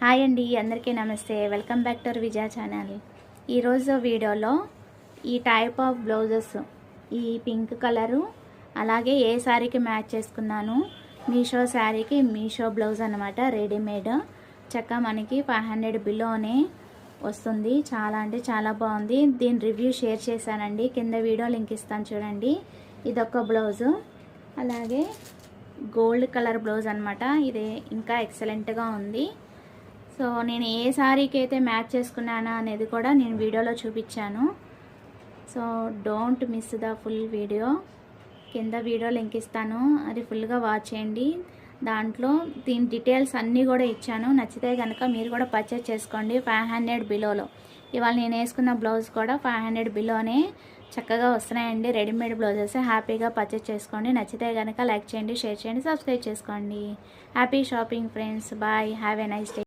Hi అండి, అందరికీ నమస్తే. Welcome back to Vijaya channel. ఈరోజు వీడియోలో ఈ టైప్ ఆఫ్ బ్లౌజెస్, ఈ పింక్ కలరు అలాగే ఏ శారీకి మ్యాచ్ చేసుకున్నాను. మీషో శారీకి మీషో బ్లౌజ్ అనమాట, రెడీమేడ్. చక్కగా మనకి 500 బిలోనే వస్తుంది. చాలా అంటే చాలా బాగుంది. దీని రివ్యూ షేర్ చేశానండి, కింద వీడియో లింక్ ఇస్తాను చూడండి. ఇదొక బ్లౌజు, అలాగే గోల్డ్ కలర్ బ్లౌజ్ అనమాట. ఇది ఇంకా ఎక్సలెంట్గా ఉంది. సో నేను ఏ శారీకి అయితే మ్యాచ్ చేసుకున్నానా అనేది కూడా నేను వీడియోలో చూపించాను. So don't miss the full video. కింద వీడియో లింక్ ఇస్తాను, అది ఫుల్గా వాచ్ చేయండి. దాంట్లో దీని డీటెయిల్స్ అన్నీ కూడా ఇచ్చాను. నచ్చితే కనుక మీరు కూడా పర్చేస్ చేసుకోండి. 500 బిలోలో. ఇవాళ నేను వేసుకున్న బ్లౌజ్ కూడా 500 బిలోనే చక్కగా వస్తున్నాయండి. రెడీమేడ్ బ్లౌజెస్ హ్యాపీగా పర్చేస్ చేసుకోండి. నచ్చితే కనుక లైక్ చేయండి, షేర్ చేయండి, సబ్స్క్రైబ్ చేసుకోండి. Happy shopping friends. Bye. Have a nice day.